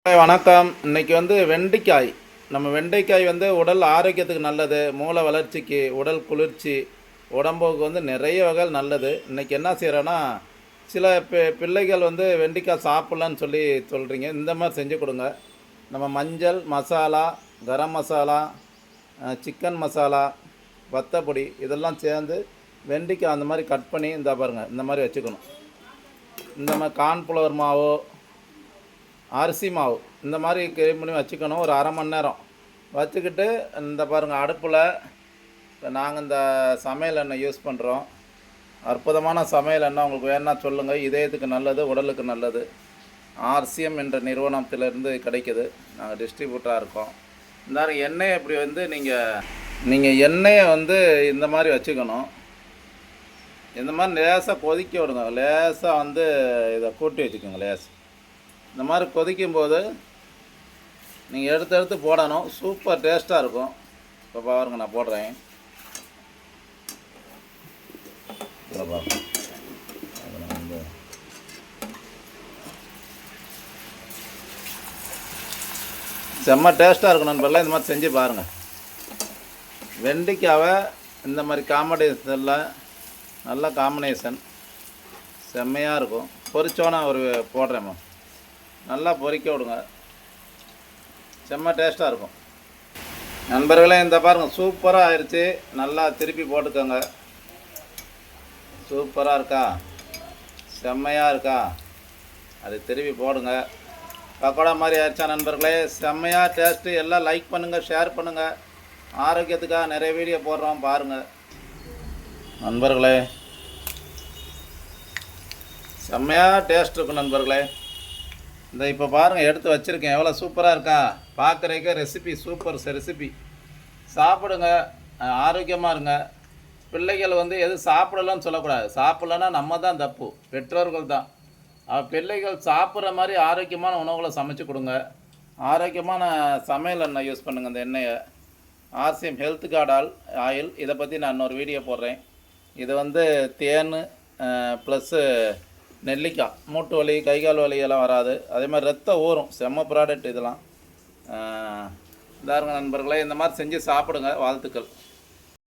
வணக்கம். இன்றைக்கி வெண்டைக்காய். நம்ம வெண்டைக்காய் உடல் ஆரோக்கியத்துக்கு நல்லது, மூளை வளர்ச்சிக்கு, உடல் குளிர்ச்சி, உடம்புக்கு நிறைய வகையில் நல்லது. இன்றைக்கி என்ன செய்கிறோன்னா, சில பிள்ளைகள் வெண்டைக்காய் சாப்பிட்லான்னு சொல்கிறீங்க. இந்த மாதிரி செஞ்சு கொடுங்க. நம்ம மஞ்சள், மசாலா, கரம் மசாலா, சிக்கன் மசாலா, வத்தப்பொடி இதெல்லாம் சேர்ந்து வெண்டைக்காய் அந்த மாதிரி கட் பண்ணி பாருங்கள், இந்த மாதிரி வச்சுக்கணும். இந்த மாதிரி கார்ன்ஃப்ளவர் மாவோ அரிசி மாவு இந்த மாதிரி கிளீன் பண்ணி வச்சுக்கணும். ஒரு அரை மணி நேரம் வச்சுக்கிட்டு பாருங்கள், அடுப்பில் நாங்கள் இந்த சமையல் எண்ணெய் யூஸ் பண்ணுறோம். அற்புதமான சமையல் எண்ணெய். உங்களுக்கு வேணா சொல்லுங்கள். இதயத்துக்கு நல்லது, உடலுக்கு நல்லது. ஆர்சிஎம் என்ற நிறுவனத்திலேருந்து கிடைக்கிது. நாங்கள் டிஸ்ட்ரிபியூட்டராக இருக்கோம். இந்த எண்ணெயை இப்படி நீங்கள் எண்ணெயை இந்த மாதிரி வச்சுக்கணும். இந்த மாதிரி லேசாக கொதிக்க விடுங்க. லேசாக இதை கூட்டி வச்சுக்கோங்க. லேசாக இந்த மாதிரி கொதிக்கும்போது நீங்கள் எடுத்து போடணும். சூப்பர் டேஸ்ட்டாக இருக்கும். இப்போ பாருங்க, நான் போடுறேன். செம்ம டேஸ்ட்டாக இருக்கும் நண்பர்களே. இந்த மாதிரி செஞ்சு பாருங்கள். வெண்டைக்காவை இந்த மாதிரி காம்பினேஷனில் நல்ல காம்பினேஷன் செம்மையாக இருக்கும். பொரிச்சோன்னா போடுறேம்மா. நல்லா பொரிக்க விடுங்க. செம்ம டேஸ்ட்டாக இருக்கும் நண்பர்களே. இந்த பாருங்கள், சூப்பராக ஆயிடுச்சு. நல்லா திருப்பி போட்டுக்கோங்க. சூப்பராக இருக்கா? செம்மையாக இருக்கா? அது திருப்பி போடுங்க. பக்கோடா மாதிரி ஆயிடுச்சா நண்பர்களே? செம்மையாக டேஸ்ட்டு. எல்லாம் லைக் பண்ணுங்கள், ஷேர் பண்ணுங்கள். ஆரோக்கியத்துக்காக நிறைய வீடியோ போடுறோம், பாருங்கள் நண்பர்களே. செம்மையாக டேஸ்ட் இருக்கும் நண்பர்களே. இப்போ பாருங்கள், எடுத்து வச்சுருக்கேன். எவ்வளோ சூப்பராக இருக்கா? பார்க்குறதுக்கே ரெசிபி சூப்பர் ரெசிபி. சாப்பிடுங்க, ஆரோக்கியமாக இருங்க. பிள்ளைகள் எது சாப்பிடலான்னு சொல்லக்கூடாது. சாப்பிட்லன்னா நம்ம தான் தப்பு, பெற்றோர்கள் தான். பிள்ளைகள் சாப்பிட்ற மாதிரி ஆரோக்கியமான உணவுகளை சமைச்சு கொடுங்க. ஆரோக்கியமான சமையல் எண்ணெய் யூஸ் பண்ணுங்கள். இந்த எண்ணெயை ஆர்சிஎம் ஹெல்த் கார்டு ஆயில். இதை பற்றி நான் இன்னொரு வீடியோ போடுறேன். இது தேன் ப்ளஸ்ஸு நெல்லிக்காய். மூட்டு வலி, கைகால் வலியெல்லாம் வராது. அதே மாதிரி ரத்தம் ஊறும். செம்ம ப்ராடக்ட் இதெல்லாம். இதாருங்க நண்பர்களே, இந்த மாதிரி செஞ்சு சாப்பிடுங்க. வாழ்த்துக்கள்.